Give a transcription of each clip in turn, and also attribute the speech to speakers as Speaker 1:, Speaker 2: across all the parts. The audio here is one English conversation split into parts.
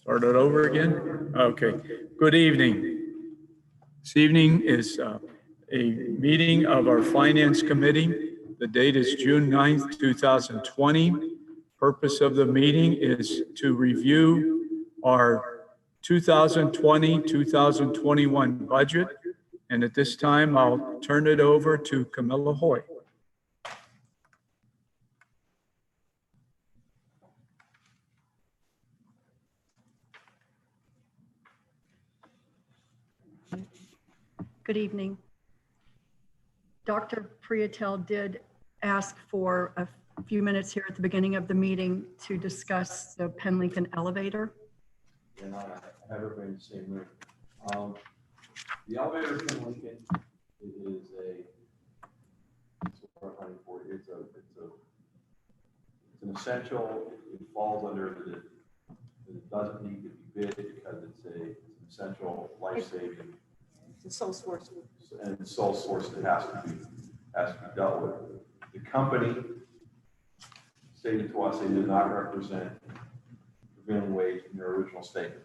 Speaker 1: Start it over again? Okay. Good evening. This evening is a meeting of our Finance Committee. The date is June 9th, 2020. Purpose of the meeting is to review our 2020-2021 budget. And at this time, I'll turn it over to Camilla Hoy.
Speaker 2: Good evening. Dr. Priatel did ask for a few minutes here at the beginning of the meeting to discuss the Penn Lincoln elevator.
Speaker 3: And I have everybody in the same room. The elevator at Penn Lincoln is an essential. It falls under it doesn't need to be bid because it's an essential life-saving.
Speaker 4: The sole source.
Speaker 3: And the sole source that has to be dealt with. The company stated to us they did not represent prevailing wage in their original statement.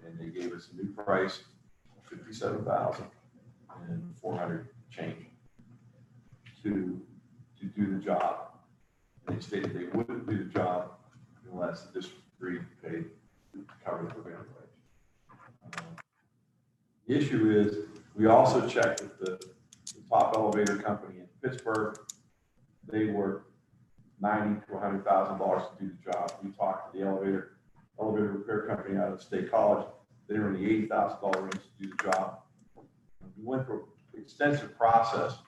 Speaker 3: And they gave us a new price of $57,400 change to do the job. And they stated they wouldn't do the job unless the district agreed to pay to cover the prevailing wage. The issue is we also checked with the top elevator company in Pittsburgh. They were $90,000 to $100,000 to do the job. We talked to the elevator repair company out of State College. They were in the $80,000 range to do the job. We went through an extensive process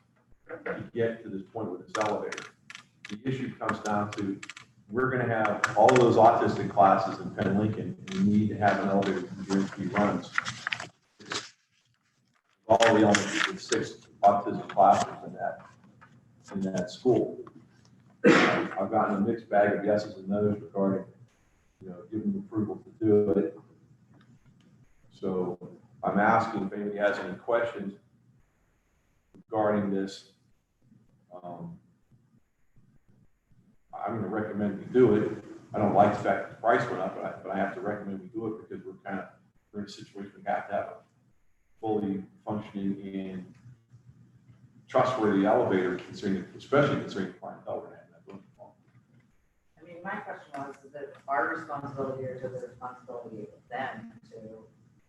Speaker 3: to get to this point with this elevator. The issue comes down to we're going to have all of those autistic classes in Penn Lincoln, and we need to have an elevator that guarantee runs. All the elements with 6 autism classrooms in that school. I've gotten a mixed bag of yeses and nos regarding, giving approval to do it. So I'm asking if anybody has any questions regarding this. I'm going to recommend we do it. I don't like the fact that the price went up, but I have to recommend we do it because we're in a situation we have to have a fully functioning and trustworthy elevator, especially considering the clientele we're having.
Speaker 4: I mean, my question was, is it our responsibility or is it the responsibility of them to,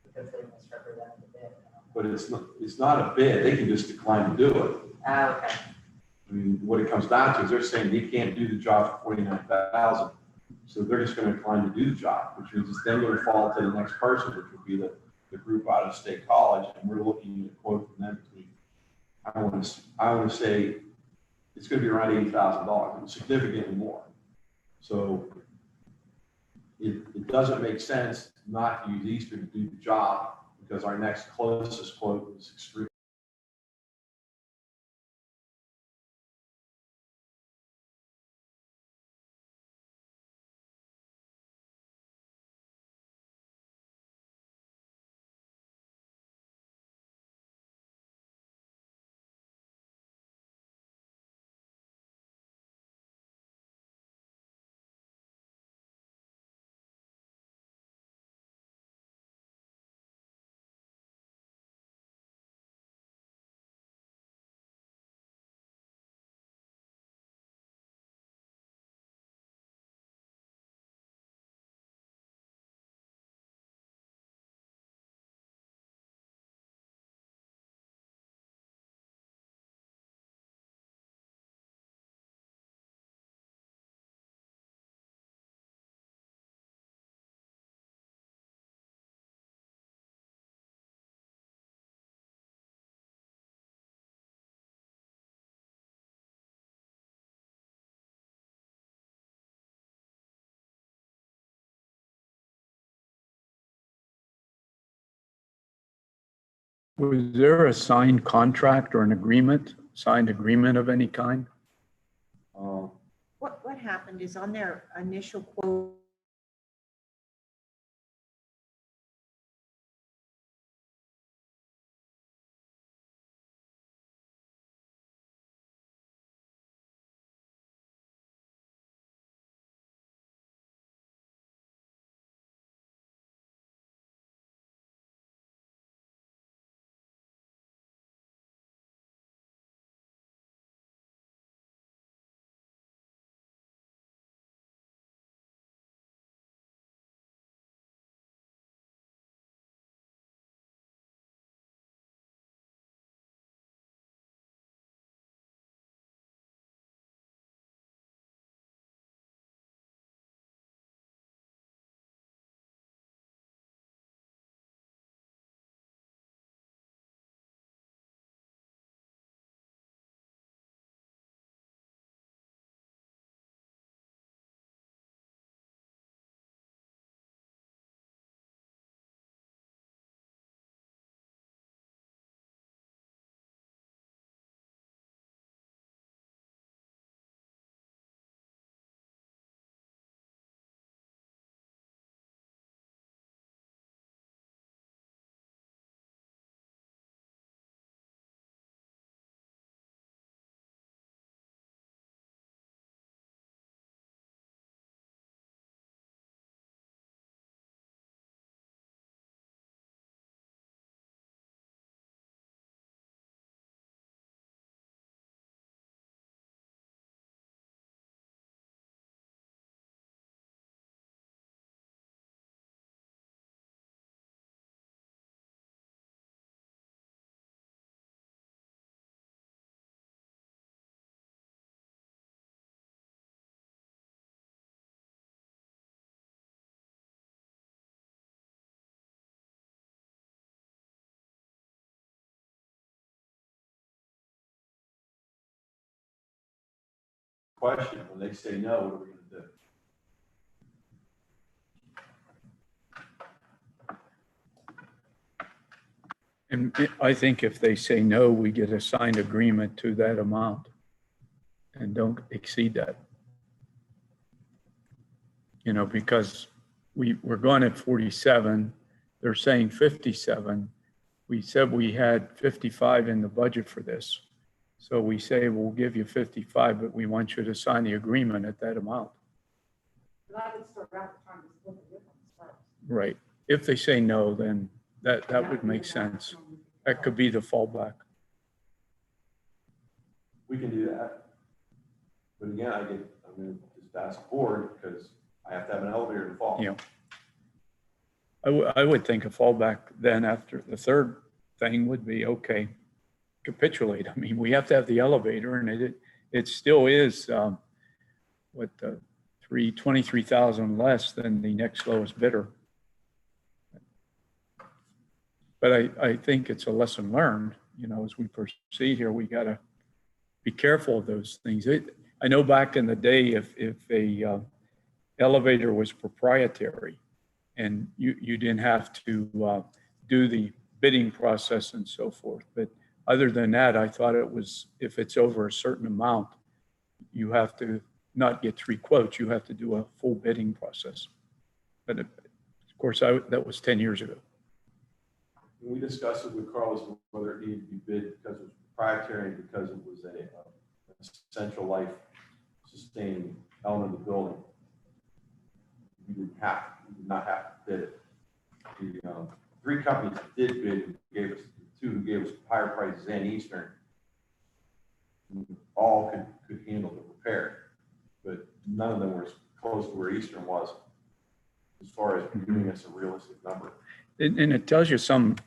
Speaker 4: because they misrepresented the bid?
Speaker 3: But it's not a bid. They can just decline to do it.
Speaker 4: Okay.
Speaker 3: I mean, what it comes down to is they're saying they can't do the job for $49,000, so they're just going to decline to do the job, which means it's then going to fall to the next person, which would be the group out of State College, and we're looking at a quote from them between. I want to say it's going to be around $80,000, significantly more. So it doesn't make sense not to use Eastern to do the job because our next closest quote was extreme.
Speaker 1: Was there a signed contract or an agreement, signed agreement of any kind?
Speaker 4: What happened is on their initial quote,
Speaker 3: question, when they say no, what are we gonna do?
Speaker 1: And I think if they say no, we get a signed agreement to that amount and don't exceed that. You know, because we're going at 47, they're saying 57. We said we had 55 in the budget for this. So we say, we'll give you 55, but we want you to sign the agreement at that amount.
Speaker 4: But I would still rather try to split the difference first.
Speaker 1: Right. If they say no, then that would make sense. That could be the fallback.
Speaker 3: We can do that. But again, I'm gonna just ask the board because I have to have an elevator in fall.
Speaker 1: Yeah. I would think a fallback then after the third thing would be, okay, capitulate. I mean, we have to have the elevator and it still is, what, 23,000 less than the next lowest bidder. But I think it's a lesson learned, you know, as we proceed here, we gotta be careful of those things. I know back in the day, if a elevator was proprietary and you didn't have to do the bidding process and so forth. But other than that, I thought it was, if it's over a certain amount, you have to not get 3 quotes, you have to do a full bidding process. But of course, that was 10 years ago.
Speaker 3: We discussed it with Carlos whether it needed to be bid because it was proprietary and because it was a essential life sustaining element of the building. We did not have to bid it. The 3 companies that did bid gave us 2 who gave us higher prices and Eastern. All could handle the repair, but none of them were as close to where Eastern was as far as giving us a realistic number.
Speaker 1: And it tells you some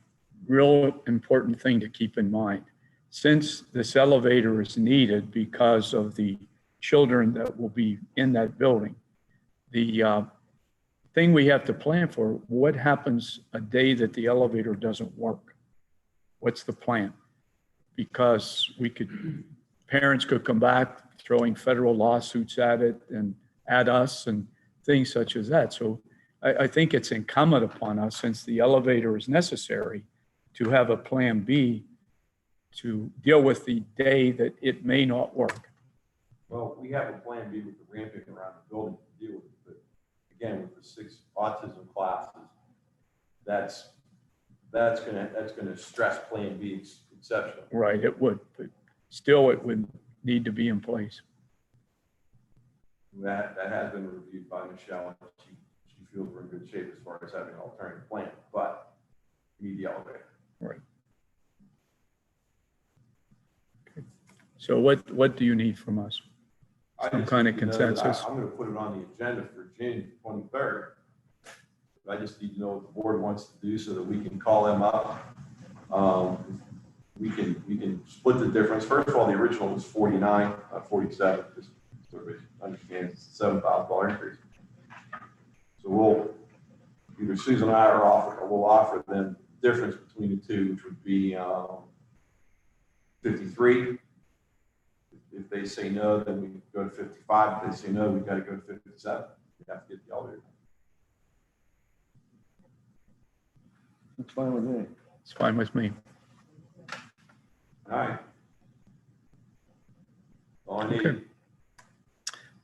Speaker 1: real important thing to keep in mind. Since this elevator is needed because of the children that will be in that building, the thing we have to plan for, what happens a day that the elevator doesn't work? What's the plan? Because parents could come back throwing federal lawsuits at it and at us and things such as that. So I think it's incumbent upon us, since the elevator is necessary, to have a plan B to deal with the day that it may not work.
Speaker 3: Well, we have a plan B with the ramping around the building to deal with it, but again, with the 6 autism classes, that's gonna stress plan B exceptional.
Speaker 1: Right, it would, but still it would need to be in place.
Speaker 3: That has been reviewed by Michelle. She feels we're in good shape as far as having an alternative plan, but we need the elevator.
Speaker 1: Right. Okay. So what do you need from us? Some kind of consensus?
Speaker 3: I'm going to put it on the agenda for June 23rd. I just need to know what the board wants to do so that we can call them up. We can split the difference. First of all, the original was 49, 47. Just so everybody understands, it's a $7,000 increase. So we'll either Susan and I will offer them the difference between the two, which would be 53. If they say no, then we go to 55. If they say no, we've got to go to 57. We have to get the elevator.
Speaker 5: That's fine with me.
Speaker 1: It's fine with me.
Speaker 3: All right. All I need.
Speaker 1: Okay.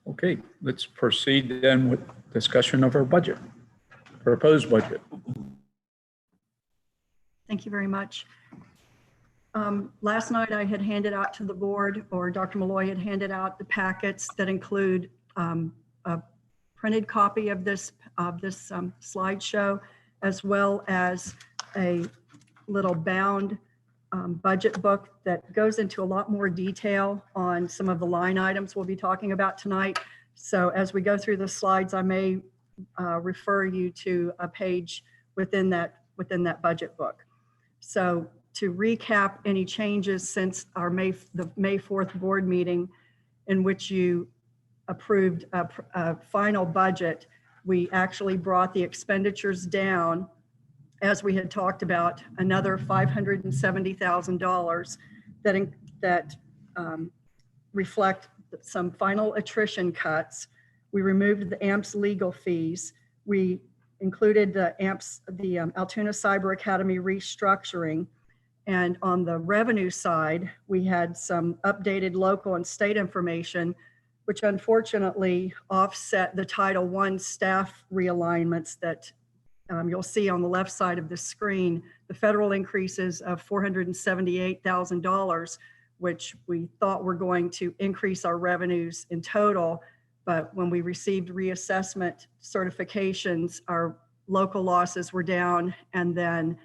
Speaker 1: Okay, let's proceed then with discussion of our budget, proposed budget.
Speaker 2: Thank you very much. Last night I had handed out to the board, or Dr. Malloy had handed out the packets that include a printed copy of this slideshow, as well as a little bound budget book that goes into a lot more detail on some of the line items we'll be talking about tonight. So as we go through the slides, I may refer you to a page within that budget book. So to recap any changes since our May 4th board meeting, in which you approved a final budget, we actually brought the expenditures down, as we had talked about, another $570,000 that reflect some final attrition cuts. We removed the AMPS legal fees. We included the AMPS, the Altoona Cyber Academy restructuring. And on the revenue side, we had some updated local and state information, which unfortunately offset the Title I staff realignments that you'll see on the left side of the screen. The federal increases of $478,000, which we thought were going to increase our revenues in total. But when we received reassessment certifications, our local losses were down. And then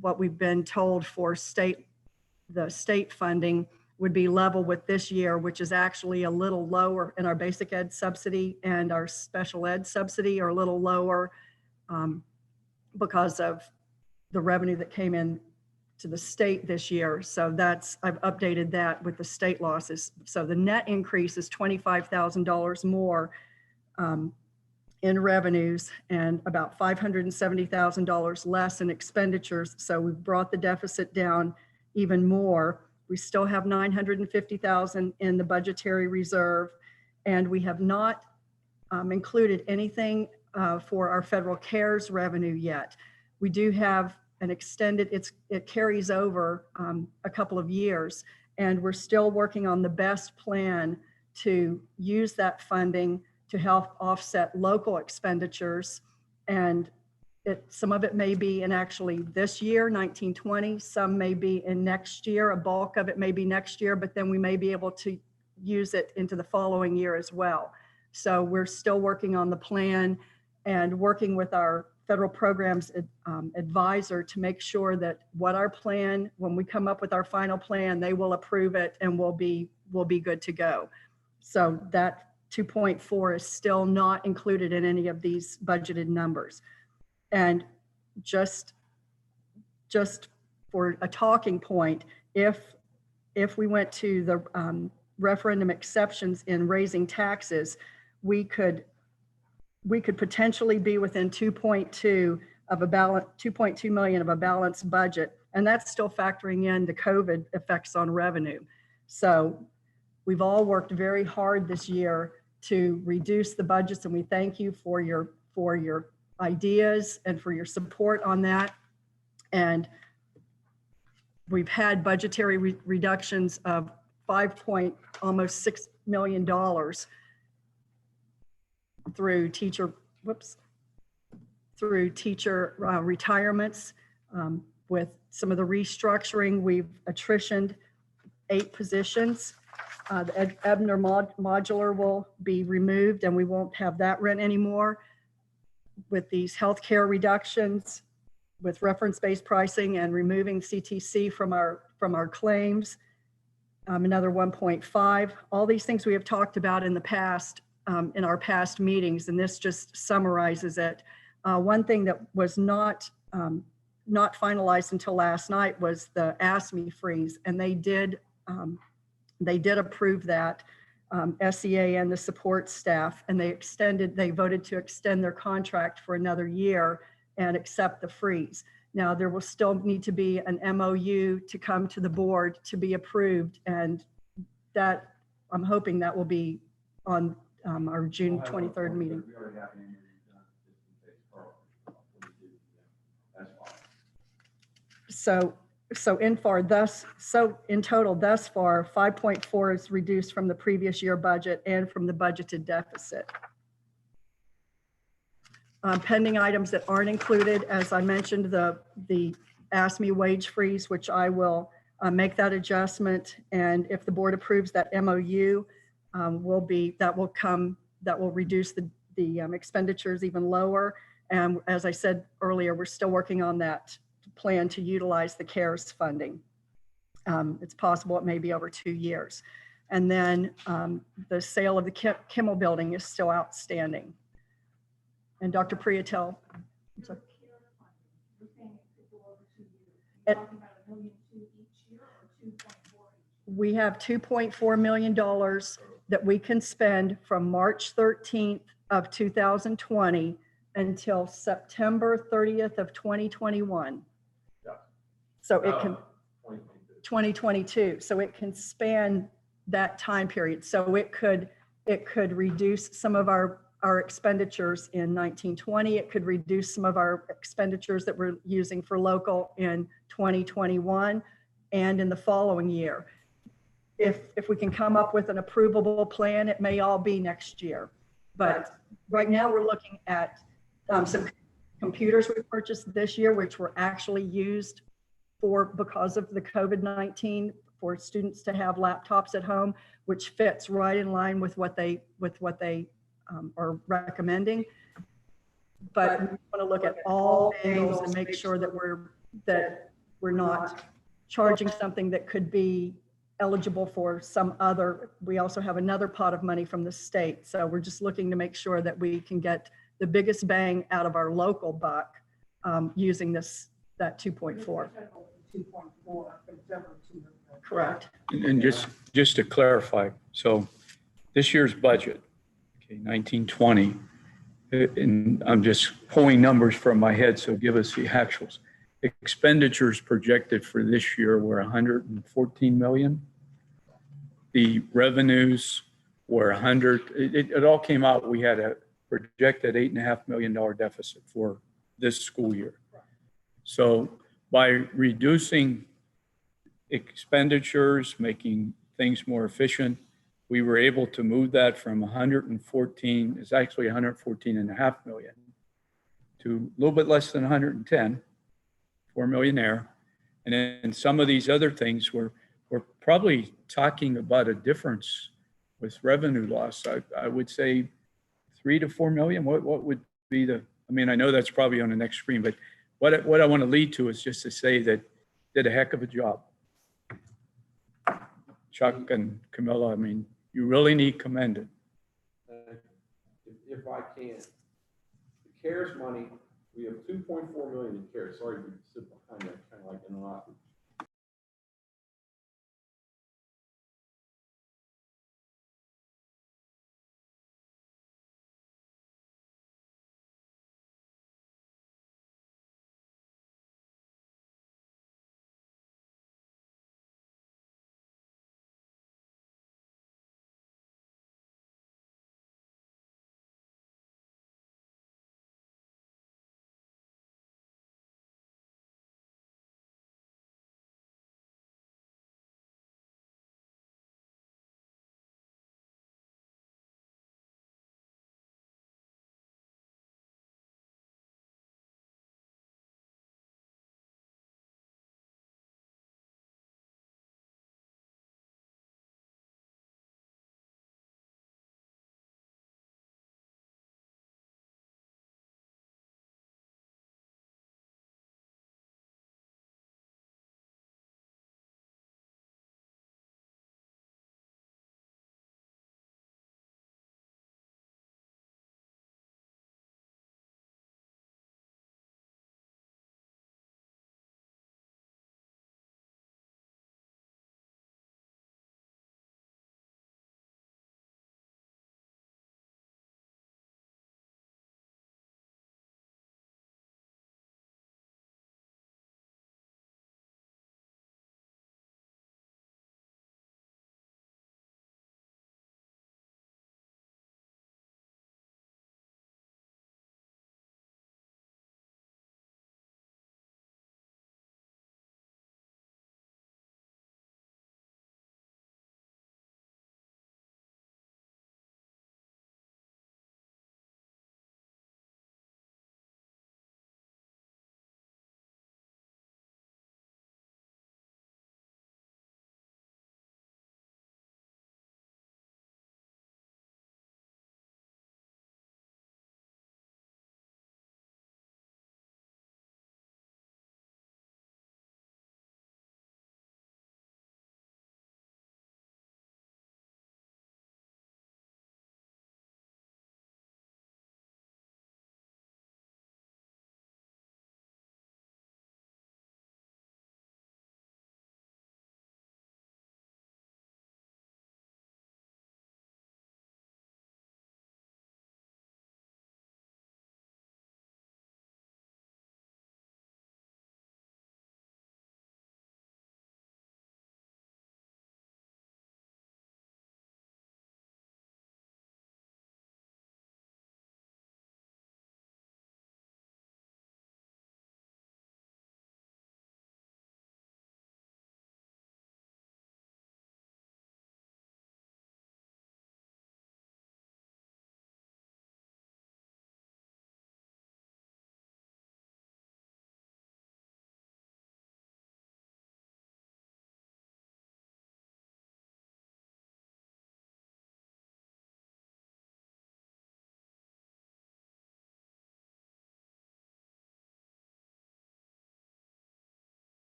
Speaker 2: what we've been told for the state funding would be level with this year, which is actually a little lower, in our basic ed subsidy and our special ed subsidy are a little lower because of the revenue that came in to the state this year. So I've updated that with the state losses. So the net increase is $25,000 more in revenues and about $570,000 less in expenditures. So we've brought the deficit down even more. We still have $950,000 in the budgetary reserve, and we have not included anything for our federal CARES revenue yet. We do have an extended, it carries over a couple of years, and we're still working on the best plan to use that funding to help offset local expenditures. And some of it may be in actually this year, 1920, some may be in next year, a bulk of it may be next year, but then we may be able to use it into the following year as well. So we're still working on the plan and working with our federal programs advisor to make sure that what our plan, when we come up with our final plan, they will approve it and we'll be good to go. So that 2.4 is still not included in any of these budgeted numbers. And just for a talking point, if we went to the referendum exceptions in raising taxes, we could potentially be within 2.2 million of a balanced budget, and that's still factoring in the COVID effects on revenue. So we've all worked very hard this year to reduce the budgets, and we thank you for your ideas and for your support on that. And we've had budgetary reductions of almost $6 million through teacher retirements. With some of the restructuring, we've attritioned 8 positions. The Ebner modular will be removed and we won't have that rent anymore. With these healthcare reductions, with reference-based pricing and removing CTC from our claims, another 1.5. All these things we have talked about in the past, in our past meetings, and this just summarizes it. One thing that was not finalized until last night was the AASD freeze, and they did approve that, SEA and the support staff, and they voted to extend their contract for another year and accept the freeze. Now, there will still need to be an MOU to come to the board to be approved, and that I'm hoping that will be on our June 23rd meeting.
Speaker 3: We already have an interview done just in case Carl. That's fine.
Speaker 2: So in total, thus far, 5.4 is reduced from the previous year budget and from the budgeted deficit. Pending items that aren't included, as I mentioned, the AASD wage freeze, which I will make that adjustment, and if the board approves that MOU, that will reduce the expenditures even lower. And as I said earlier, we're still working on that plan to utilize the CARES funding. It's possible it may be over 2 years. And then the sale of the Kimmel building is still outstanding. And Dr. Priatel. We have $2.4 million that we can spend from March 13th of 2020 until September 30th of 2021.
Speaker 3: Yeah.
Speaker 2: So it can 2022. So it can span that time period. So it could reduce some of our expenditures in 1920. It could reduce some of our expenditures that we're using for local in 2021 and in the following year. If we can come up with an approvable plan, it may all be next year. But right now we're looking at some computers we purchased this year, which were actually used because of the COVID-19, for students to have laptops at home, which fits right in line with what they are recommending. But we want to look at all angles and make sure that we're not charging something that could be eligible for some other. We also have another pot of money from the state. So we're just looking to make sure that we can get the biggest bang out of our local buck using that 2.4.
Speaker 6: 2.4.
Speaker 2: Correct.
Speaker 1: And just to clarify, so this year's budget, okay, 1920, and I'm just pulling numbers from my head, so give us the actuals. Expenditures projected for this year were 114 million. The revenues were 100. It all came out. We had a projected $8.5 million deficit for this school year. So by reducing expenditures, making things more efficient, we were able to move that from 114, it's actually 114.5 million, to a little bit less than 110, 4 million there. And then some of these other things we're probably talking about a difference with revenue loss. I would say 3 to 4 million. What would be I mean, I know that's probably on the next screen, but what I want to lead to is just to say that did a heck of a job. Chuck and Camilla, I mean, you really need commended.
Speaker 3: If I can, the CARES money, we have 2.4 million in CARES. Sorry to sit behind that, kind of like interrupted.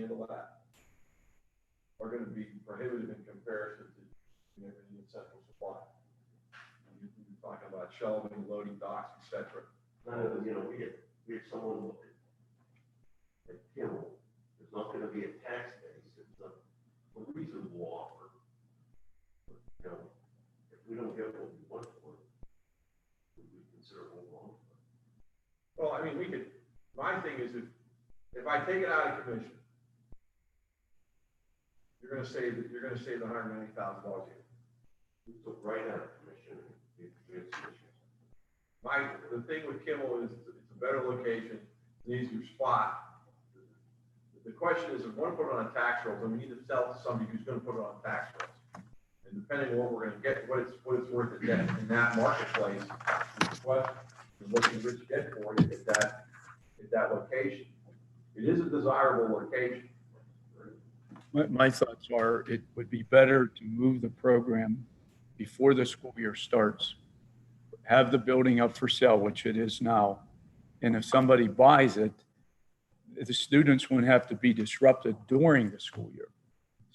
Speaker 3: handle that are gonna be prohibitive in comparison to everything in central supply. You're talking about shelving, loading docks, et cetera.
Speaker 6: You know, we had someone look at Kimmel, there's not gonna be a tax base, it's a reasonable offer. But, you know, if we don't get what we want for it, we consider holding on.
Speaker 3: Well, I mean, my thing is if I take it out of commission, you're gonna save $190,000 a year.
Speaker 6: We took right out of commission, we had some issues.
Speaker 3: The thing with Kimmel is it's a better location, it's an easier spot. The question is, if we want to put it on tax rolls, then we need to sell it to somebody who's gonna put it on tax rolls. And depending on what we're gonna get, what it's worth in that marketplace, the question is what can Rich get for it at that location? It is a desirable location.
Speaker 1: My thoughts are it would be better to move the program before the school year starts, have the building up for sale, which it is now. And if somebody buys it, the students wouldn't have to be disrupted during the school year.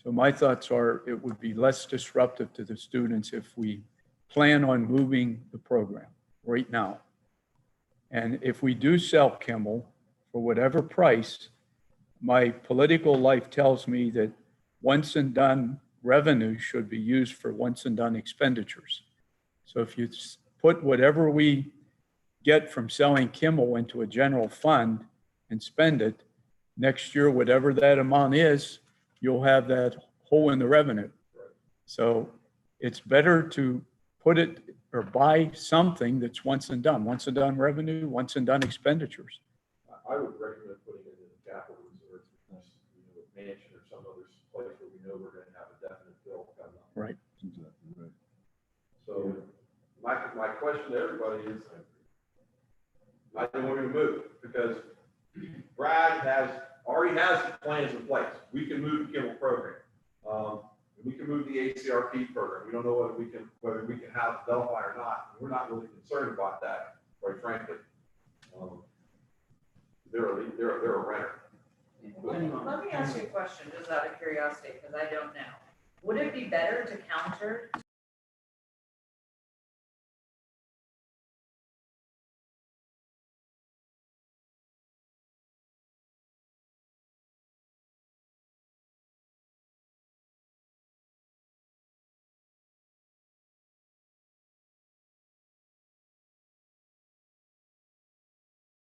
Speaker 1: So my thoughts are it would be less disruptive to the students if we plan on moving the program right now. And if we do sell Kimmel for whatever price, my political life tells me that once and done revenue should be used for once and done expenditures. So if you put whatever we get from selling Kimmel into a general fund and spend it, next year, whatever that amount is, you'll have that hole in the revenue. So it's better to put it or buy something that's once and done revenue, once and done expenditures.
Speaker 3: I would recommend putting it in the capital reserve, mansion or some other place where we know we're gonna have a definite bill coming up.
Speaker 1: Right.
Speaker 5: Exactly right.
Speaker 3: So my question to everybody is, I think we're gonna move because Brad already has plans in place. We can move the Kimmel program. We can move the ACRP program. We don't know whether we can have Delphi or not. We're not really concerned about that, quite frankly. They're a renter.
Speaker 4: Let me ask you a question, just out of curiosity, because I don't know. Would it be better to counter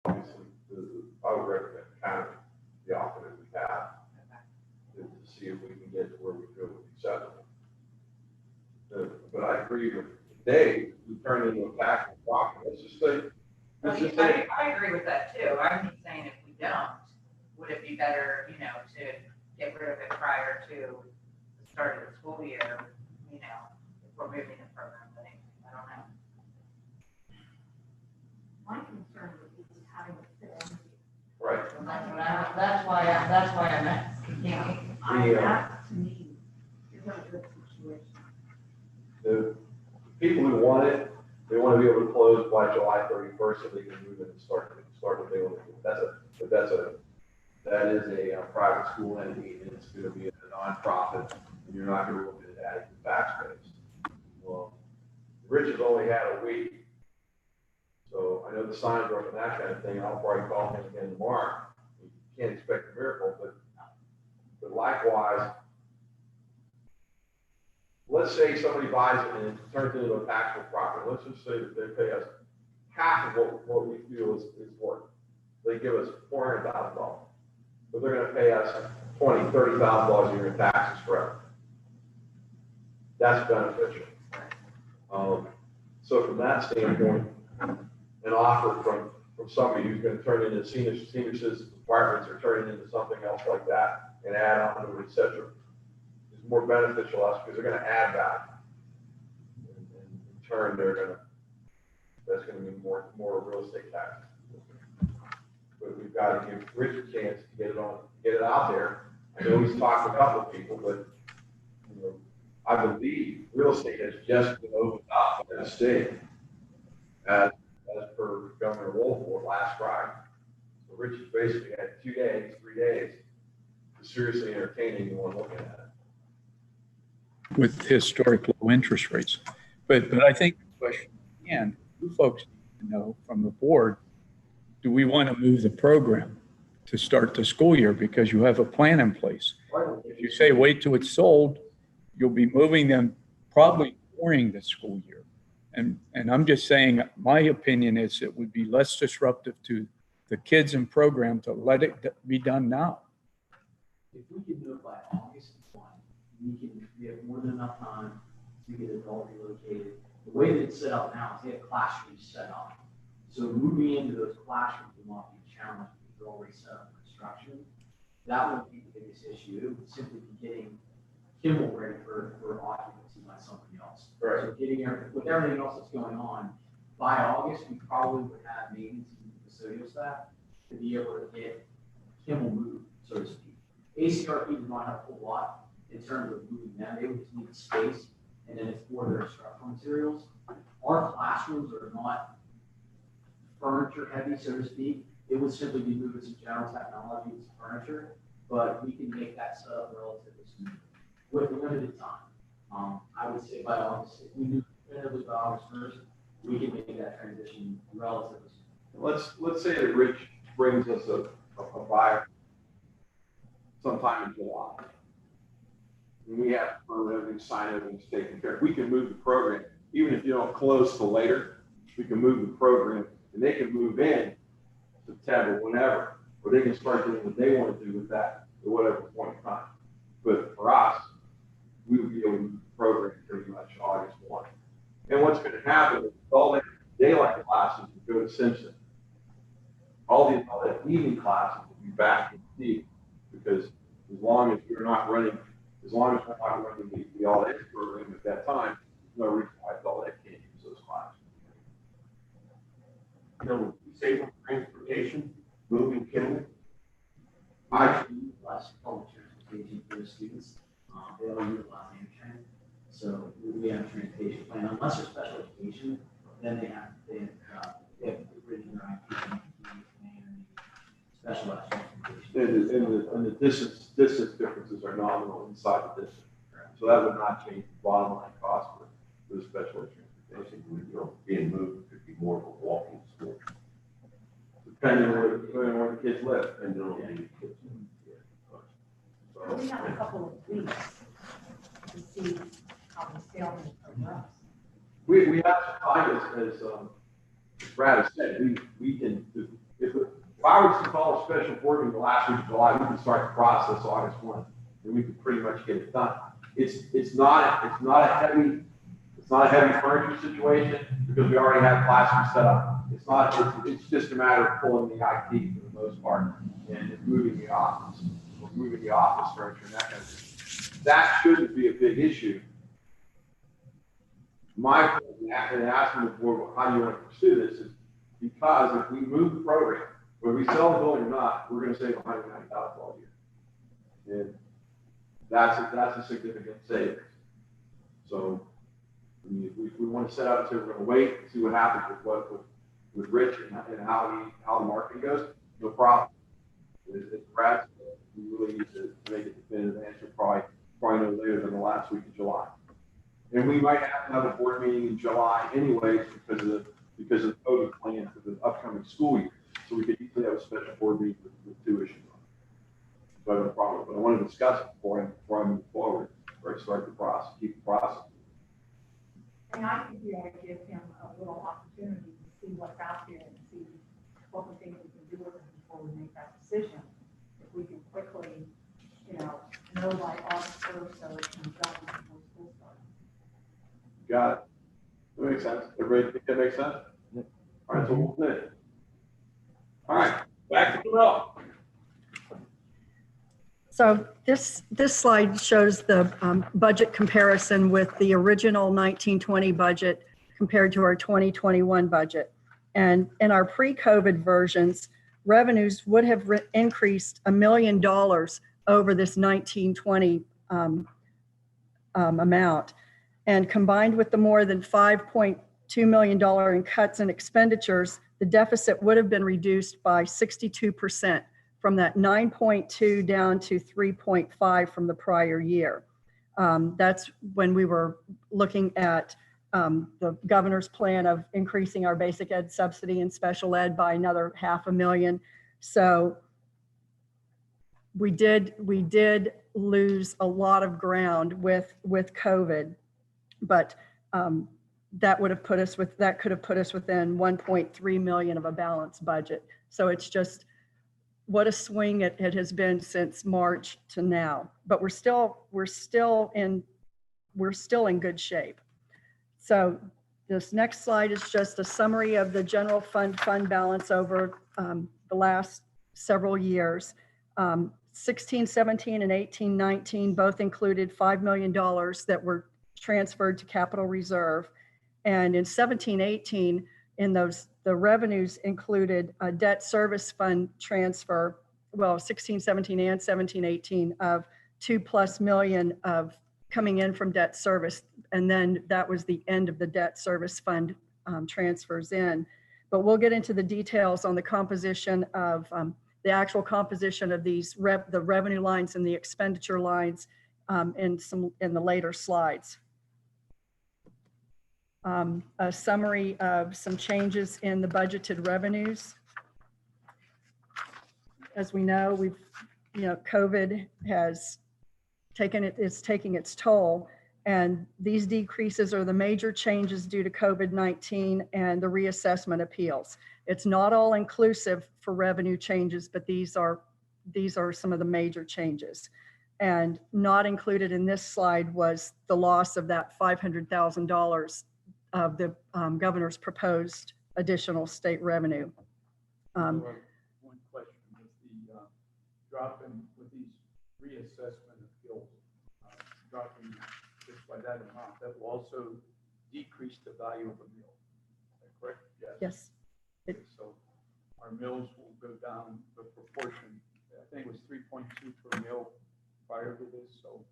Speaker 3: Obviously, I would recommend counting the offer that we have to see if we can get to where we feel would be acceptable. But I agree with Dave, we turn it into a taxable property.
Speaker 4: I agree with that too. I'm just saying if we don't, would it be better, to get rid of it prior to the start of the school year, if we're moving the program thing? I don't know.
Speaker 7: My concern is having it fit in.
Speaker 3: Right.
Speaker 4: That's why I'm asking.
Speaker 7: That to me is not a good situation.
Speaker 3: The people who want it, they want to be able to close by July 31st so they can move in and start what they want to do. That is a private school entity, and it's going to be a nonprofit, and you're not going to look at adding the tax base. Well, Rich has only had a week, so I know the signs are up and that kind of thing. I'll probably call him again tomorrow. You can't expect a miracle, but likewise, let's say somebody buys it and it turns into a taxable property. Let's just say that they pay us half of what we feel is worth. They give us $400,000, but they're going to pay us $20,000, $30,000 a year in taxes forever. That's beneficial. So from that standpoint, an offer from somebody who's going to turn into senior citizens apartments or turn it into something else like that and add on to it, et cetera, is more beneficial to us because they're going to add value. And in turn, that's going to be more real estate taxes. But we've got to give Rich a chance to get it out there. I know he's talked to a couple of people, but I believe real estate has just been opened up by the state as per Governor Wolford last Friday. So Rich has basically had 2 days, 3 days to seriously entertain anyone looking at it.
Speaker 1: with historic low interest rates. But I think the question, again, you folks need to know from the board, do we want to move the program to start the school year because you have a plan in place? If you say wait till it's sold, you'll be moving them probably during the school year. And I'm just saying, my opinion is it would be less disruptive to the kids and program to let it be done now.
Speaker 8: If we can do it by August 1, we have more than enough time to get it all relocated. The way that it's set up now is they have classrooms set up. So moving into those classrooms will not be a challenge because they're already set up for instruction. That won't be the biggest issue. It would simply be getting Kimmel ready for occupancy by somebody else.
Speaker 3: Right.
Speaker 8: So with everything else that's going on, by August, we probably would have maintenance and custodial staff to be able to get Kimmel moved, so to speak. ACRP does not have a whole lot in terms of moving them. They would just need space, and then it's for their instructional materials. Our classrooms are not furniture heavy, so to speak. It would simply be moving some general technology and some furniture, but we can make that setup relatively smooth with limited time. I would say by August, if we do definitively by August 1st, we can make that transition relatively smooth.
Speaker 3: Let's say that Rich brings us a buyer sometime in July. And we have everything signed, everything's taken care of. We can move the program, even if you don't close till later, we can move the program and they can move in September, whenever, or they can start doing what they want to do with that at whatever point in time. But for us, we would be able to move the program pretty much August 1. And what's going to happen is all the daylight classes will go to Simpson. All the evening classes will be back in Steve, because as long as we're not running the all day program at that time, there's no reason why all day can't use those classes.
Speaker 6: No, save on transportation, moving Kimmel.
Speaker 8: I utilize public transportation for the students. They all utilize Amtrak. So we have a transportation plan, unless there's special education, then they have to bring their IP and specialized transportation.
Speaker 3: And the distance differences are nominal inside the district. So that would not change the bottom line cost for the special ed transportation.
Speaker 6: Being moved could be more of a walking school.
Speaker 3: Depending on where the kids live.
Speaker 6: And then it'll be kids.
Speaker 7: So we have a couple of weeks to see how the sales progress.
Speaker 3: We have to find, as Brad has said, we can, if I was to call a special board meeting the last week of July, we can start the process August 1, and we could pretty much get it done. It's not a heavy furniture situation because we already have classrooms set up. It's just a matter of pulling the IT for the most part and moving the office furniture and that kind of thing. That shouldn't be a big issue. My point in asking the board how do you want to pursue this is because if we move the program, whether we sell the building or not, we're going to save $190,000 all year. And that's a significant savings. So I mean, if we want to set up and say we're going to wait and see what happens with Rich and how the marketing goes, no problem. As Brad said, we really need to make a definitive answer probably no later than the last week of July. And we might have to have a board meeting in July anyways because of the COVID plan for the upcoming school year. So we could easily have a special board meeting with 2 issues on it. So I have no problem. But I want to discuss it before I move forward, or I start the process, keep the process.
Speaker 7: And I think we ought to give him a little opportunity to see what's out there and see what we think we can do with it before we make that decision. If we can quickly, know by August 1st, so it can be done before school starts.
Speaker 3: Got it. That makes sense. Everybody think that makes sense?
Speaker 5: Yep.
Speaker 3: All right, so we'll finish. All right, back to Darrell.
Speaker 2: So this slide shows the budget comparison with the original 1920 budget compared to our 2021 budget. And in our pre-COVID versions, revenues would have increased $1 million over this 1920 amount. And combined with the more than $5.2 million in cuts in expenditures, the deficit would have been reduced by 62% from that 9.2 down to 3.5 from the prior year. That's when we were looking at the governor's plan of increasing our basic ed subsidy and special ed by another $500,000. So we did lose a lot of ground with COVID, but that could have put us within 1.3 million of a balanced budget. So it's just what a swing it has been since March to now. But we're still in good shape. So this next slide is just a summary of the general fund balance over the last several years. 16-17 and 18-19 both included $5 million that were transferred to capital reserve. And in 17-18, the revenues included a debt service fund transfer, well, 16-17 and 17-18 of $2+ million of coming in from debt service. And then that was the end of the debt service fund transfers in. But we'll get into the details on the composition of the actual composition of these the revenue lines and the expenditure lines in the later slides. A summary of some changes in the budgeted revenues. As we know, COVID has taking its toll, and these decreases are the major changes due to COVID-19 and the reassessment appeals. It's not all inclusive for revenue changes, but these are some of the major changes. And not included in this slide was the loss of that $500,000 of the governor's proposed additional state revenue.
Speaker 1: One question with the drop in with these reassessment appeals, dropping just by that amount, that will also decrease the value of a mill. Is that correct?
Speaker 2: Yes.
Speaker 1: Okay, so our mills will go down the proportion. I think it was 3.2 per mill prior to this, so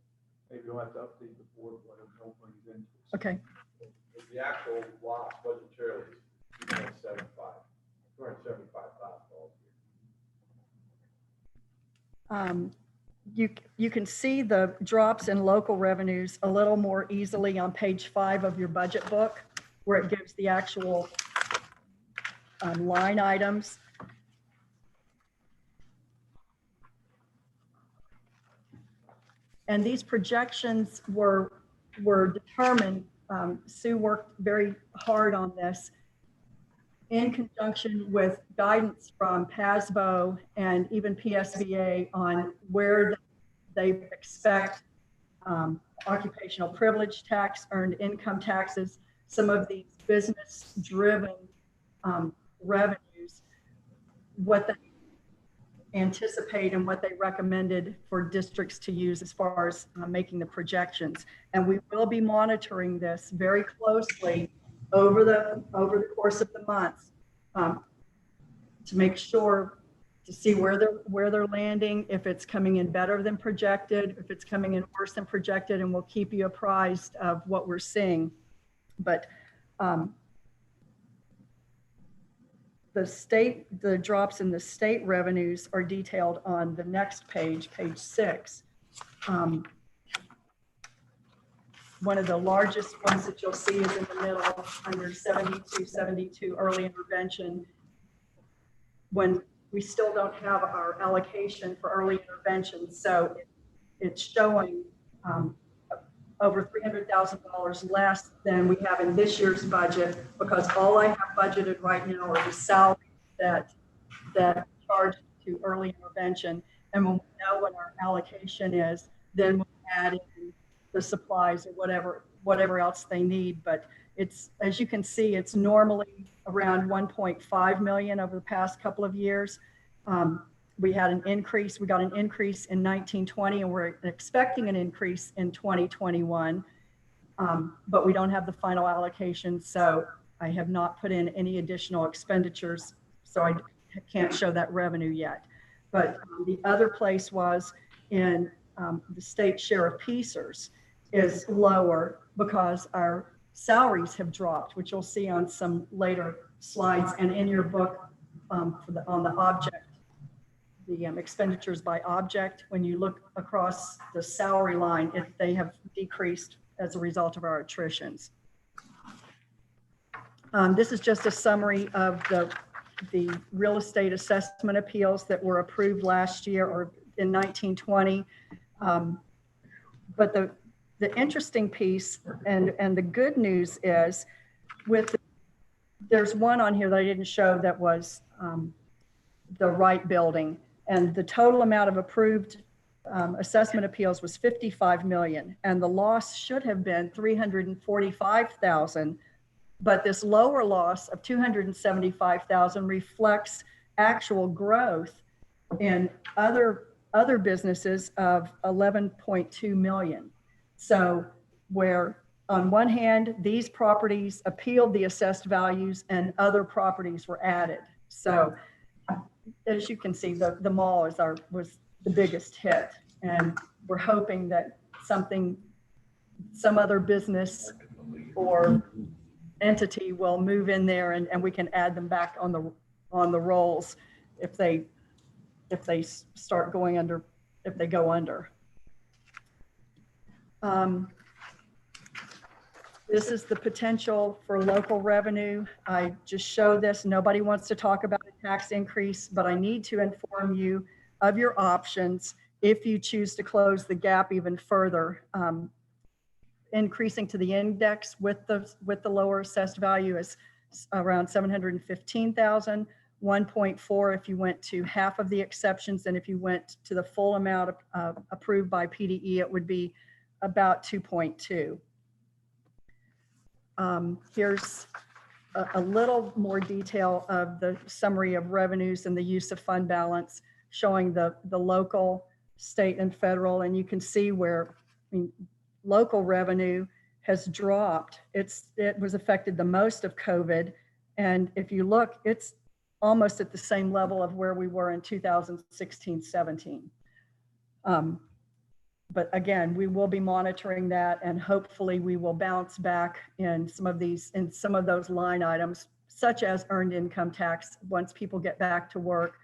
Speaker 1: maybe we'll have to update the board what a mill brings in.
Speaker 2: Okay.
Speaker 3: The actual loss budgetarily is $275,000.
Speaker 2: You can see the drops in local revenues a little more easily on page 5 of your budget book, where it gives the actual line items. And these projections were determined. Sue worked very hard on this in conjunction with guidance from PASBO and even PSBA on where they expect occupational privilege tax, earned income taxes, some of these business-driven revenues, what they anticipate and what they recommended for districts to use as far as making the projections. And we will be monitoring this very closely over the course of the months to make sure to see where they're landing, if it's coming in better than projected, if it's coming in worse than projected, and we'll keep you apprised of what we're seeing. But the drops in the state revenues are detailed on the next page, page 6. One of the largest ones that you'll see is in the middle under 72 early intervention, when we still don't have our allocation for early intervention. So it's showing over $300,000 less than we have in this year's budget, because all I have budgeted right now are the salaries that charge to early intervention. And when we know what our allocation is, then we'll add in the supplies or whatever else they need. But it's, as you can see, it's normally around 1.5 million over the past couple of years. We got an increase in 1920, and we're expecting an increase in 2021, but we don't have the final allocation, so I have not put in any additional expenditures, so I can't show that revenue yet. But the other place was in the state share of PSERS is lower because our salaries have dropped, which you'll see on some later slides and in your book on the object expenditures by object. When you look across the salary line, they have decreased as a result of our attritions. This is just a summary of the real estate assessment appeals that were approved last year or in 1920. But the interesting piece and the good news is there's one on here that I didn't show that was the Wright building, and the total amount of approved assessment appeals was 55 million, and the loss should have been 345,000. But this lower loss of 275,000 reflects actual growth in other businesses of 11.2 million. So where on one hand, these properties appealed the assessed values and other properties were added. So as you can see, the mall was the biggest hit. And we're hoping that some other business or entity will move in there and we can add them back on the rolls if they start going under, if they go under. This is the potential for local revenue. I just show this. Nobody wants to talk about a tax increase, but I need to inform you of your options if you choose to close the gap even further. Increasing to the index with the lower assessed value is around 715,000, 1.4 if you went to half of the exceptions, and if you went to the full amount approved by PDE, it would be about 2.2. Here's a little more detail of the summary of revenues and the use of fund balance, showing the local, state, and federal, and you can see where local revenue has dropped. It was affected the most of COVID. And if you look, it's almost at the same level of where we were in 2016-17. But again, we will be monitoring that, and hopefully we will bounce back in some of those line items, such as earned income tax, once people get back to work,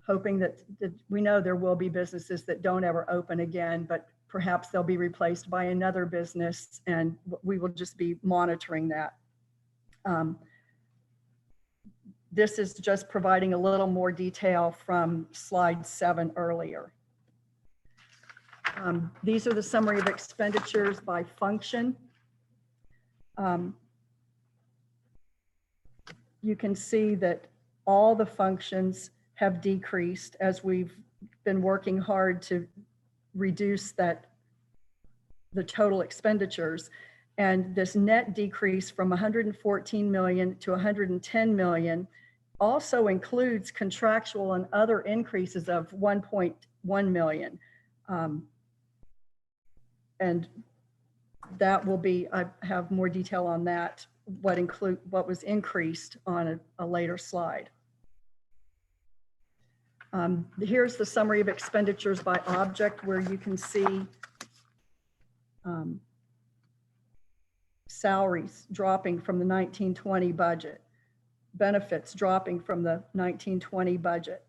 Speaker 2: hoping that we know there will be businesses that don't ever open again, but perhaps they'll be replaced by another business, and we will just be monitoring that. This is just providing a little more detail from slide 7 earlier. These are the summary of expenditures by function. You can see that all the functions have decreased as we've been working hard to reduce the total expenditures. And this net decrease from 114 million to 110 million also includes contractual and other increases of 1.1 million. And that will be, I have more detail on that, what was increased on a later slide. Here's the summary of expenditures by object, where you can see salaries dropping from the 1920 budget, benefits dropping from the 1920 budget.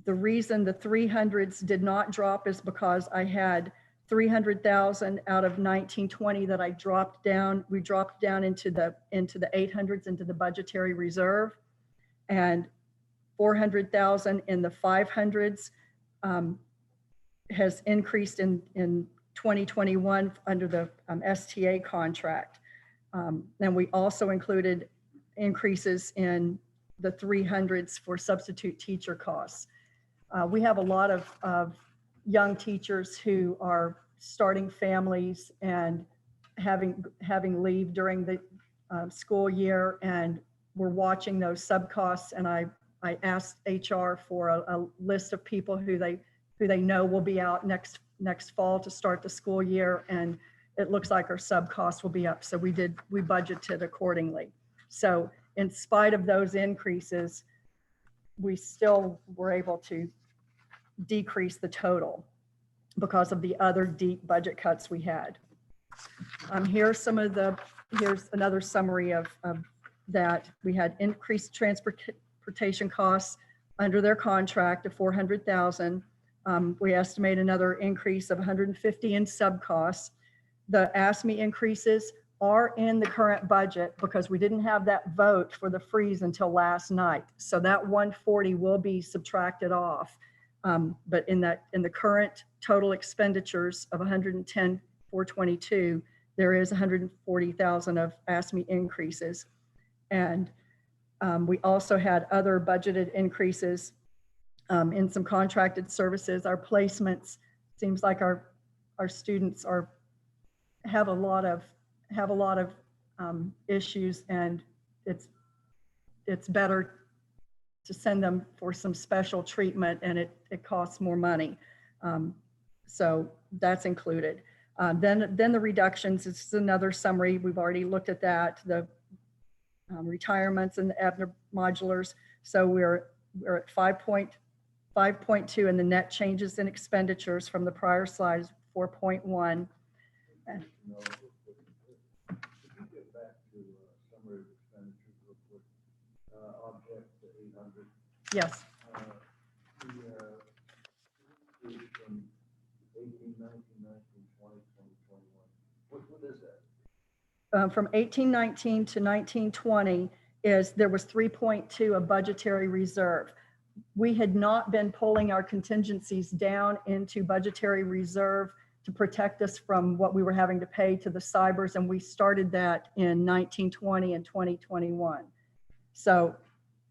Speaker 2: The reason the 300s did not drop is because I had 300,000 out of 1920 that I dropped down. We dropped down into the 800s, into the budgetary reserve, and 400,000 in the 500s has increased in 2021 under the STA contract. And we also included increases in the 300s for substitute teacher costs. We have a lot of young teachers who are starting families and having leave during the school year, and we're watching those sub costs. And I asked HR for a list of people who they know will be out next fall to start the school year, and it looks like our sub costs will be up. So we budgeted accordingly. So in spite of those increases, we still were able to decrease the total because of the other deep budget cuts we had. Here's another summary of that. We had increased transportation costs under their contract of 400,000. We estimate another increase of 150 in sub costs. The ASME increases are in the current budget because we didn't have that vote for the freeze until last night. So that 140 will be subtracted off. But in the current total expenditures of 110,422, there is 140,000 of ASME increases. And we also had other budgeted increases in some contracted services. Our placements, seems like our students have a lot of issues, and it's better to send them for some special treatment, and it costs more money. So that's included. Then the reductions, it's another summary. We've already looked at that. The retirements and the Ebner modulars. So we're at 5.2, and the net changes in expenditures from the prior slides 4.1.
Speaker 5: Could you get back to summary of expenditures real quick? Object to 800.
Speaker 2: Yes.
Speaker 5: From 18, 19, 19, 20, 20, 21. What is that?
Speaker 2: From 1819 to 1920 there was 3.2 of budgetary reserve. We had not been pulling our contingencies down into budgetary reserve to protect us from what we were having to pay to the cybers, and we started that in 1920 and 2021. So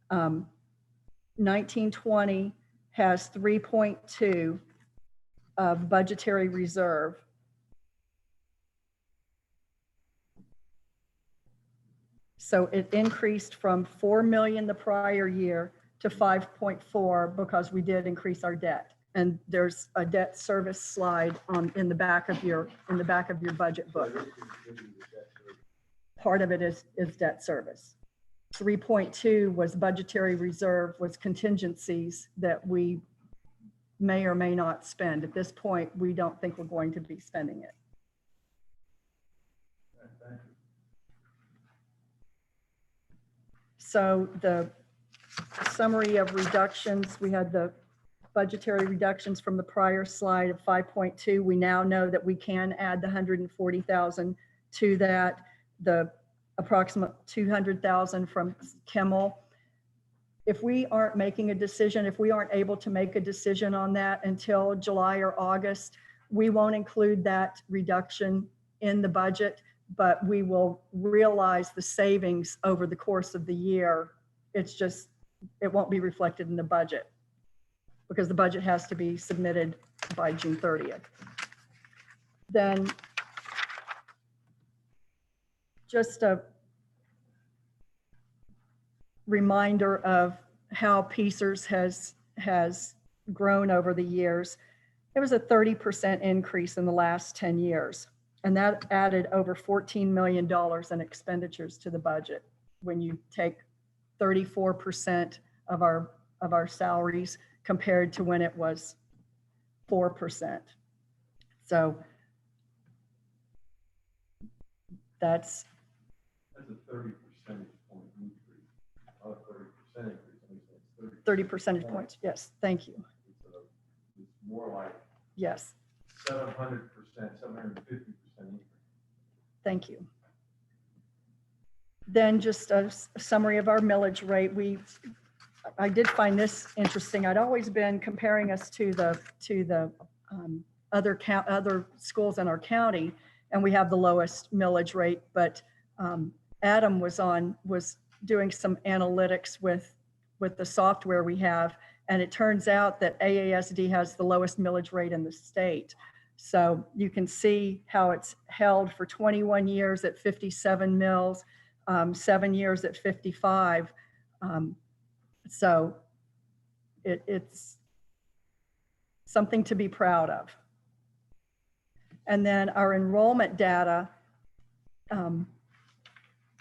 Speaker 2: 1920 has 3.2 of budgetary reserve. So it increased from 4 million the prior year to 5.4 because we did increase our debt. And there's a debt service slide in the back of your budget book. Part of it is debt service. 3.2 was budgetary reserve, was contingencies that we may or may not spend. At this point, we don't think we're going to be spending it. So the summary of reductions, we had the budgetary reductions from the prior slide of 5.2. We now know that we can add the 140,000 to that, the approximate 200,000 from Kimmel. If we aren't making a decision, if we aren't able to make a decision on that until July or August, we won't include that reduction in the budget, but we will realize the savings over the course of the year. It's just, it won't be reflected in the budget because the budget has to be submitted by June 30th. Then just a reminder of how PCERS has grown over the years. It was a 30% increase in the last 10 years. And that added over $14 million in expenditures to the budget. When you take 34% of our salaries compared to when it was 4%. So that's
Speaker 3: a 30 percentage point increase. Not a 30% increase.
Speaker 2: 30 percentage points. Yes, thank you.
Speaker 3: It's more like
Speaker 2: Yes.
Speaker 3: 700%, 750% increase.
Speaker 2: Thank you. Then just a summary of our millage rate. I did find this interesting. I'd always been comparing us to the other schools in our county, and we have the lowest millage rate. But Adam was doing some analytics with the software we have, and it turns out that AASD has the lowest millage rate in the state. So you can see how it's held for 21 years at 57 mills, 7 years at 55. So it's something to be proud of. And then our enrollment data,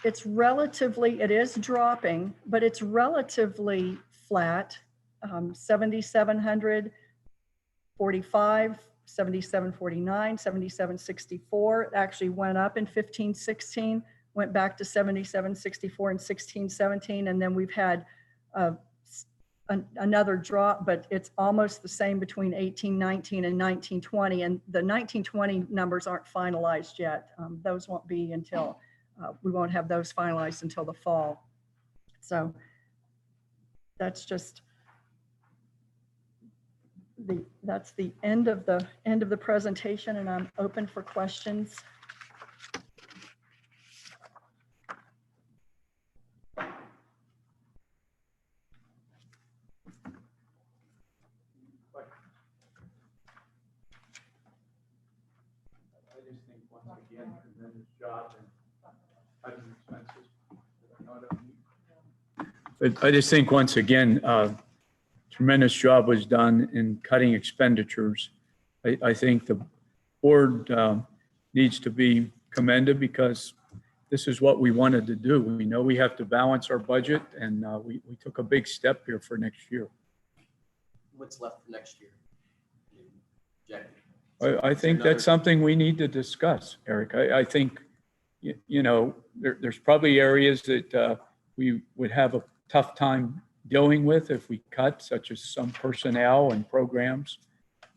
Speaker 2: it is dropping, but it's relatively flat. 7,745, 7,749, 7,764. It actually went up in 15-16, went back to 7,764 in 16-17, and then we've had another drop, but it's almost the same between 1819 and 1920. And the 1920 numbers aren't finalized yet. Those won't be until, we won't have those finalized until the fall. So that's just that's the end of the presentation, and I'm open for questions.
Speaker 1: I just think once again, tremendous job in cutting expenses. But I just think once again, tremendous job was done in cutting expenditures. I think the board needs to be commended because this is what we wanted to do. We know we have to balance our budget, and we took a big step here for next year.
Speaker 9: What's left for next year? Jack?
Speaker 1: I think that's something we need to discuss, Eric. I think, you know, there's probably areas that we would have a tough time dealing with if we cut, such as some personnel and programs.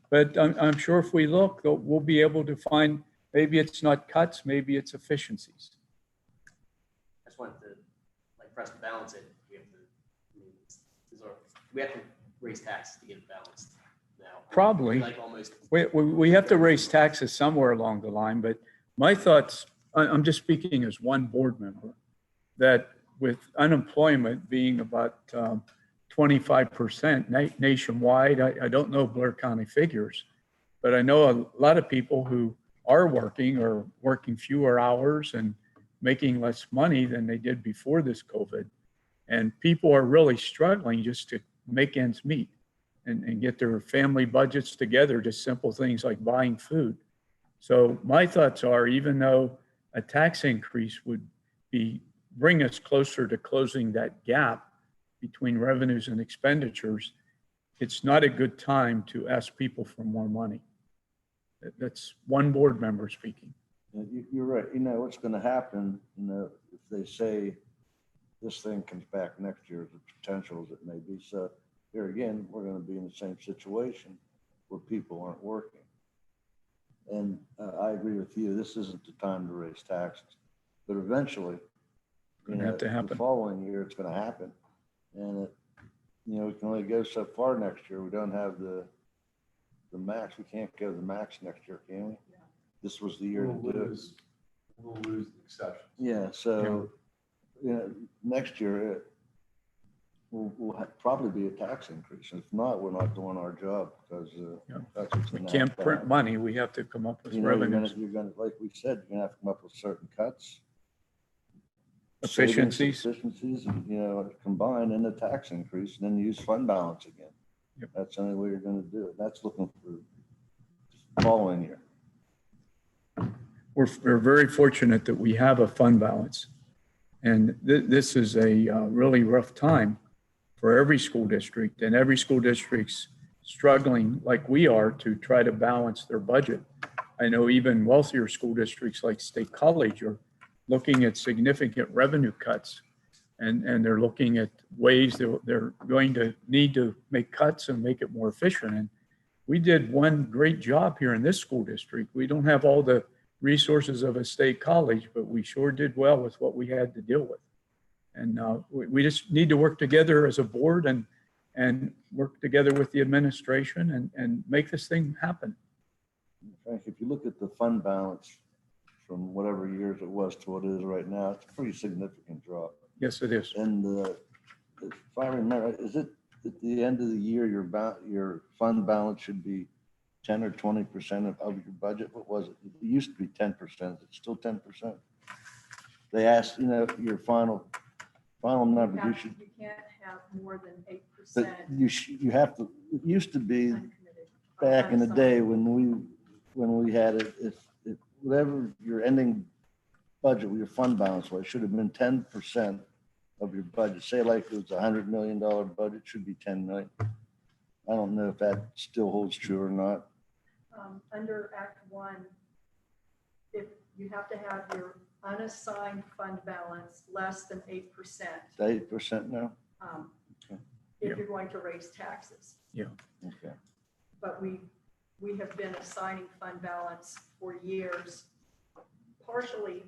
Speaker 1: But I'm sure if we look, we'll be able to find, maybe it's not cuts, maybe it's efficiencies.
Speaker 9: I just wanted to, like, for us to balance it, we have to, I mean, we have to raise taxes to get it balanced now.
Speaker 1: Probably.
Speaker 9: Like almost.
Speaker 1: We have to raise taxes somewhere along the line, but my thoughts, I'm just speaking as one board member, that with unemployment being about 25% nationwide, I don't know Blair County figures, but I know a lot of people who are working fewer hours and making less money than they did before this COVID. And people are really struggling just to make ends meet and get their family budgets together, just simple things like buying food. So my thoughts are, even though a tax increase would bring us closer to closing that gap between revenues and expenditures, it's not a good time to ask people for more money. That's one board member speaking.
Speaker 5: You're right. You know, what's going to happen, you know, if they say this thing comes back next year, the potential as it may be. So here again, we're going to be in the same situation where people aren't working. And I agree with you. This isn't the time to raise taxes, but eventually, you know, the following year, it's going to happen. And it, you know, we can only go so far next year. We don't have the max. We can't go to the max next year, can we? Yeah. This was the year to do it.
Speaker 3: We'll lose the exception.
Speaker 5: Yeah. So, you know, next year will probably be a tax increase. If not, we're not doing our job because that's what's
Speaker 1: we can't print money. We have to come up with revenues.
Speaker 5: You're gonna, like we said, you're gonna have to come up with certain cuts.
Speaker 1: Efficiencies,
Speaker 5: and, you know, combine in the tax increase and then use fund balance again.
Speaker 1: Yep.
Speaker 5: That's the only way you're going to do it. That's looking for the following year.
Speaker 1: we're very fortunate that we have a fund balance. And this is a really rough time for every school district, and every school district's struggling like we are to try to balance their budget. I know even wealthier school districts like State College are looking at significant revenue cuts, and they're looking at ways that they're going to need to make cuts and make it more efficient. And we did one great job here in this school district. We don't have all the resources of a state college, but we sure did well with what we had to deal with. And we just need to work together as a board and work together with the administration and make this thing happen.
Speaker 5: Frank, if you look at the fund balance from whatever years it was to what it is right now, it's a pretty significant drop.
Speaker 1: Yes, it is.
Speaker 5: And if I remember, is it at the end of the year, your fund balance should be 10 or 20% of your budget? What was it? It used to be 10%. It's still 10%. They asked, you know, your final number. You
Speaker 2: can't have more than 8%.
Speaker 5: But you have to. It used to be back in the day when we had it. If whatever your ending budget, your fund balance was, should have been 10% of your budget. Say like it was $100 million budget, should be 10 million. I don't know if that still holds true or not.
Speaker 2: Under Act 1, if you have to have your unassigned fund balance less than 8%.
Speaker 5: 8% now?
Speaker 2: Um,
Speaker 5: Okay.
Speaker 2: if you're going to raise taxes.
Speaker 5: Okay.
Speaker 2: But we have been assigning fund balance for years, partially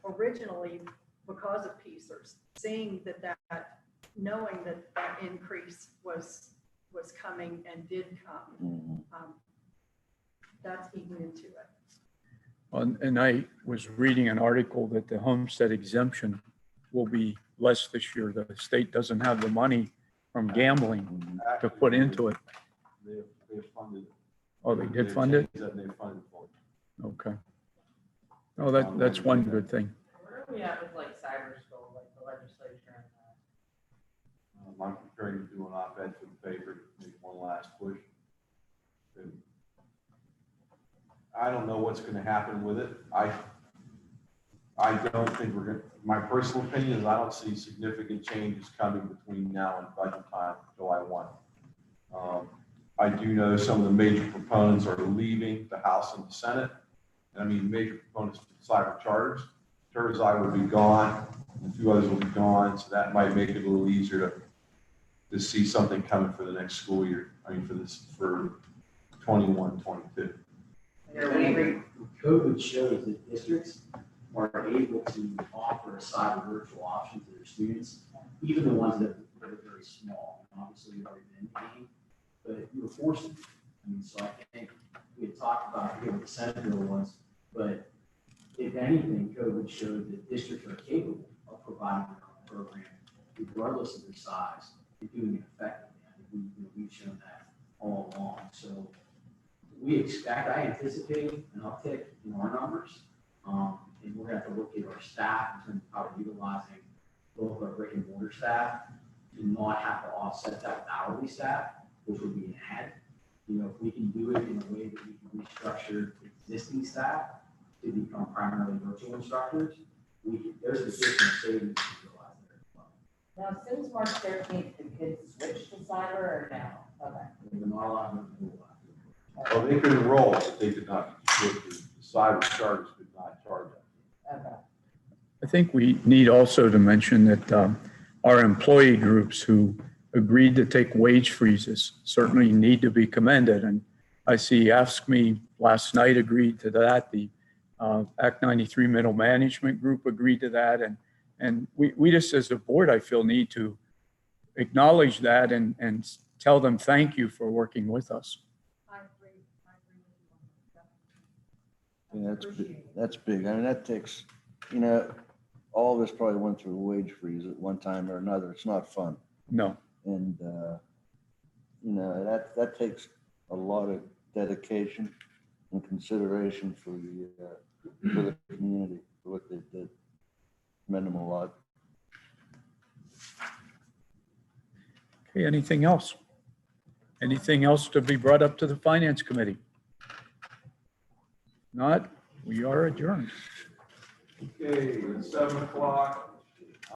Speaker 2: originally because of PSERS, seeing knowing that increase was coming and did come.
Speaker 5: Mhm.
Speaker 2: That's eaten into it.
Speaker 1: And I was reading an article that the homestead exemption will be less this year. The state doesn't have the money from gambling
Speaker 5: Mhm.
Speaker 1: to put into it.
Speaker 3: They've funded it.
Speaker 1: Oh, they did fund it?
Speaker 3: They've funded for it.
Speaker 1: Okay. Oh, that's one good thing.
Speaker 4: Where are we at with like cyber school, like the legislature and that?
Speaker 3: I'm preparing to do an op-ed for the paper, maybe one last push. And I don't know what's gonna happen with it. I don't think we're gonna, my personal opinion is I don't see significant changes coming between now and budget time, July 1. I do know some of the major proponents are leaving the House and the Senate. And I mean, major proponents for cyber charters. Turzai will be gone, and 2 others will be gone, so that might make it a little easier to see something coming for the next school year. I mean, for 21, 22.
Speaker 8: COVID shows that districts are able to offer a cyber virtual option to their students, even the ones that are very small. And obviously, you've already been paying, but you were forced to. I mean, so I think we had talked about here what the Senate bill was, but if anything, COVID showed that districts are capable of providing their own program, regardless of their size, and doing it effectively. I think we've shown that all along. So I anticipate an uptick in our numbers. And we're gonna have to look at our staff in terms of how we're utilizing both our brick and mortar staff to not have to offset that with hourly staff, which would be an add. If we can do it in a way that we can restructure existing staff to become primarily virtual instructors, there's additional savings to realize there as well.
Speaker 4: Now, since March 13th, the kids switched to cyber or no? Okay.
Speaker 8: We're not allowed to move a
Speaker 3: Well, they could enroll, but they could not, the cyber charters could not charge them.
Speaker 4: Okay.
Speaker 1: I think we need also to mention that our employee groups who agreed to take wage freezes certainly need to be commended. And I see Ask Me last night agreed to that. The Act 93 Middle Management Group agreed to that. And we just as a board, I feel, need to acknowledge that and tell them thank you for working with us.
Speaker 2: I agree with that.
Speaker 5: Yeah, that's big. I mean, that takes, all of us probably went through a wage freeze at one time or another. It's not fun.
Speaker 1: No.
Speaker 5: And, that takes a lot of dedication and consideration for the community, for what they did. Meant them a lot.
Speaker 1: Okay, anything else? Anything else to be brought up to the Finance Committee? Not, we are adjourned.
Speaker 3: Okay, it's 7 o'clock.